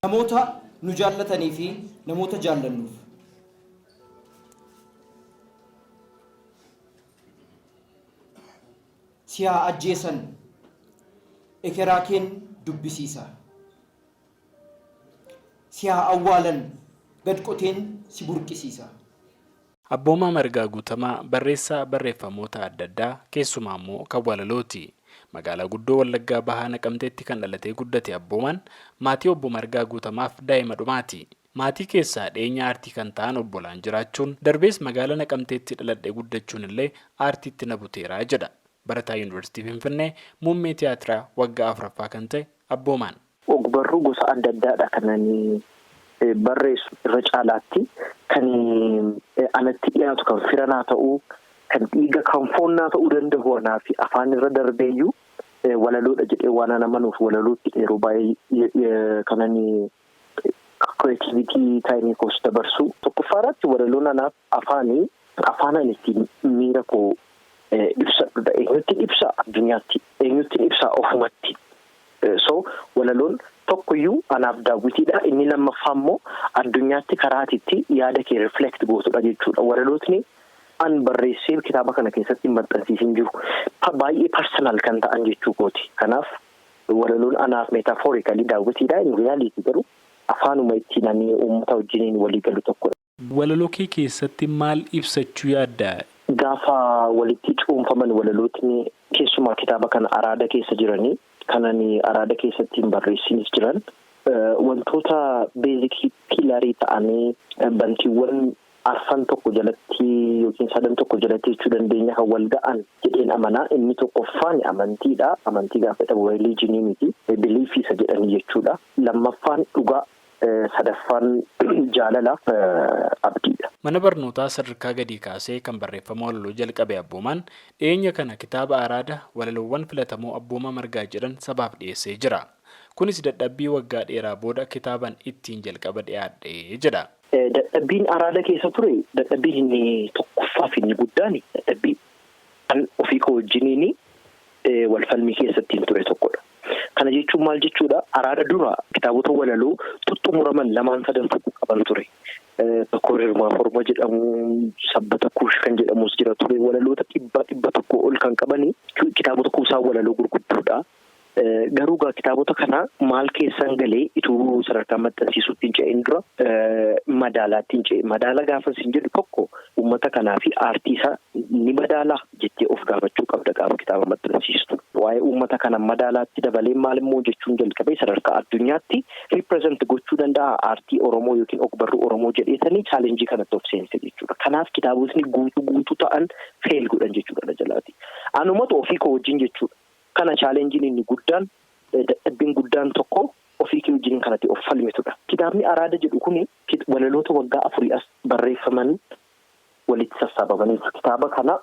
namoota nu jaallatanii fi namoota jaallannuuf. Siyaa ajjeesan ekeraa keen dubbisiisa. Siyaa awwaalan gad qoteen si burqisiisa. Abboomaa Margaa Guutamaa barreessaa barreeffamoota adda addaa keessumaa immoo kan walalooti. Magaalaa guddoo Wallaggaa Bahaa Naqamteetti kan dhalatee guddate Abboomaan maatii obbo Margaa Guutamaaf daa'ima dhumaati. Maatii keessaa dhiyeenya aartii kan ta'an obbolaan jiraachuun darbees magaalaa Naqamteetti dhaladhee guddachuun illee aartiitti na buteeraa jedha. Barataa Yuunivarsiitii Finfinnee muummee tiyaatiraa waggaa 4ffaa kan ta'e Abboomaan. Ogbarruu gosa adda addaadha kananii barreessu irra caalaatti kan anatti dhiyaatu kan firanaa ta'uu kan dhiiga kan foonnaa ta'uu danda'u wanaa fi afaan irra darbeeyyuu walaloodha jedhee waan amanuuf walalootti yeroo baay'ee kananii creativity taayimii koos dabarsu tokkoffaarratti walaloon anaaf afaanan ittiin miira koo ibsadhudha. Eenyutti ibsa addunyaatti, eenyutti ibsa ofumatti. So walaloon tokkoyyuu anaaf daawwitiidha. Inni lammaffaa immoo addunyaatti karaatitti yaada kee reflect gootudha jechuudha. Walalootni an barreessee kitaaba kana keessatti maxxansiisin jiru baay'ee personal kan ta'an jechuu kooti. Kanaaf walaloon anaaf metaphorically daawwitiidha. In reality garuu afaanuma ittiin ani uummata wajjiniin walii galu tokkodha. Walaloo kee keessatti maal ibsachuu yaadda? Gaafa walitti cuunfaman walalootni keessumaa kitaaba kana araada keessa jiranii kanani araada keessatti barreessinis jiran wantoota basic pilarii ta'anii bantiiwwan arfan tokko jalatti yookiin sadan tokko jalatti jechuu dandeenya kan wal ga'an jedheen amanaa. Inni tokkoffaan amantiidha. Amantii gaafa ta'u religionii miti belief isa jedhanii jechuudha. Lammaffaan dhugaa, sadaffaan jaalala, abdiidha. Mana barnootaa sadarkaa gadii kaasee kan barreeffama walaloo jalqabe Abboomaan dhiyeenya kana kitaaba araada walaloowwan filatamoo Abboomaa Margaa jedhan sabaaf dhiyeessee jira. Kunis dadhabbii waggaa dheeraa booda kitaaban ittiin jalqaba dhiyaadhee jedha. Dadhabbiin araada keessa ture dadhabbii inni tokkoffaa fi inni guddaan dadhabbii kan ofii koo wajjiniin walfalmii keessatti ture tokkodha. Kana jechuun maal jechuudha? Araada dura kitaabota walaloo tuttumuraman lamaan sadan tokko qaban ture. Tokko Hirmaa Horma jedhamu, Sabbata Kuush kan jedhamus jira ture. Walaloota dhibba tokko ol kan qabanii kitaabota kuusaa walaloo gurguddoodha. Garuu kitaabota kana maal keessan galee ituu sadarkaa maxxansiisuutti hin ce'in dura madaalaatti hin ce'e. Madaala gaafa isin jedhu tokko uummata kanaa fi aartii isaa ni madaalaa jettee of gaafachuu qabda gaafa kitaaba maxxansiistu. Waa'ee uummata kana madaalaatti dabalee maal immoo jechuun jalqabee sadarkaa addunyaatti represent gochuu danda'a aartii Oromoo yookiin ogbarruu Oromoo jedheetanii chaalenjii kanatti of seense jechuudha. Kanaaf kitaabotni guutuu ta'an feel godhan jechuudha jalaati. Anumatu ofii koo wajjin jechuudha. Kana chaalenjiin inni guddaan dadhabbiin guddaan tokko ofii kee wajjin kanatti of falmitudha. Kitaabni araada jedhu kuni walaloota waggaa 4 as barreeffaman walitti sassaabamanii kitaaba kana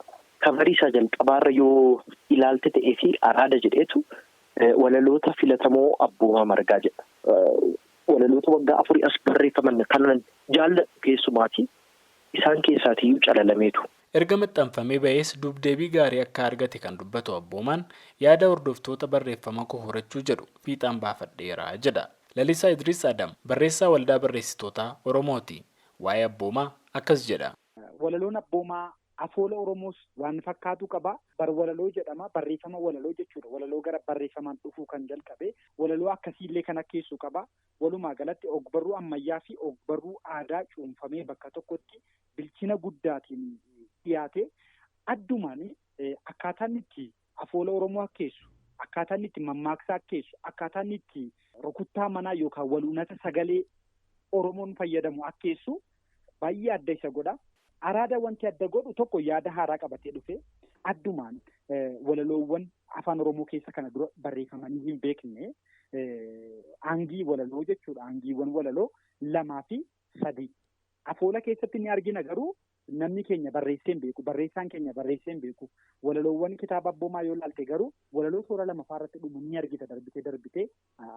kabarii isaa jalqabaarra yoo ilaalte ta'ee fi araada jedheetu walaloota filatamoo Abboomaa Margaa jedha. Walaloota waggaa 4 as barreeffaman kanan jaalladhu keessumaati isaan keessaatiyyuu calalameetu. Erga maxxanfamee ba'ees dubdeebii gaarii akka argate kan dubbatu Abboomaan yaada hordoftoota barreeffama koo horachuu jedhu fiixaan baafadheera jedha. Lalisaa Idris Adam barreessaa waldaa barreessitoota Oromooti. Waa'ee Abboomaa akkas jedha. Walaloon Abboomaa afoola Oromoos waan fakkaatu qaba. Walaloo jedhama. Barreeffama walaloo jechuudha. Walaloo gara barreeffamaan dhufuu kan jalqabe walaloo akkasiillee kan akkeessu qaba. Walumaa galatti ogbarruu ammayyaa fi ogbarruu aadaa cuunfamee bakka tokkotti bilchina guddaatiin dhiyaate addumaan akkaataan itti afoola Oromoo akkeessu, akkaataan itti mammaaksa akkeessu, akkaataan itti rukuttaa manaa yookaan waluunata sagalee Oromoon fayyadamu akkeessu baay'ee adda isa godha. Araada wanti adda godhu tokko yaada haaraa qabatee dhufe addumaan walaloowwan afaan Oromoo keessa kana dura barreeffamanii hin beekne aangii walaloo jechuudha. Aangiiwwan walaloo 2 fi 3 afoola keessatti ni argina garuu namni keenya barreessee hin beeku. Barreessaan keenya barreessee hin beeku. Walaloowwan kitaaba Abboomaa yoo ilaalte garuu walaloo toora 2 irratti dhumu ni argita darbitee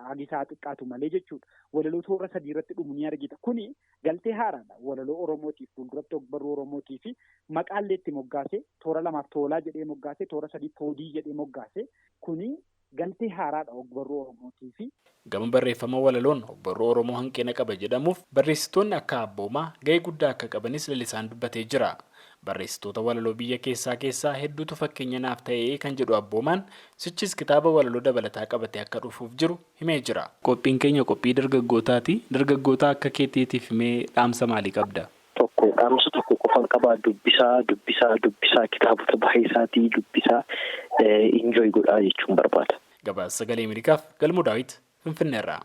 hagisaa xiqqaatu malee jechuudha. Walaloo toora 3 irratti dhumu ni argita. Kuni galtee haaraadha. Walaloo Oromootiif fuulduratti ogbarruu Oromootii fi maqaallee itti moggaase toora 2 toolaa jedhee moggaase toora 3 toodii jedhee moggaase kuni galtee haaraadha ogbarruu Oromootii fi gama barreeffama walaloon ogbarruu Oromoo hanqina qaba jedhamuuf barreessitoonni akka Abboomaa gahee guddaa akka qabanis lalisaan dubbatee jira. Barreessitoota walaloo biyya keessaa hedduutu fakkeenya naaf ta'ee kan jedhu Abboomaan sichis kitaaba walaloo dabalataa qabatee akka dhufuuf jiru himee jira. Qophiin keenya qophii dargaggootaati. Dargaggoota akka keetiitiif himee dhaamsa maalii qabda? Dhaamsa tokko qofan qabaa dubbisaa kitaabota baay'ee isaatii dubbisaa injooy godhaa jechuun barbaada. Gabaasa Sagalee Ameerikaaf Galmuu Daawit Finfinneerraa.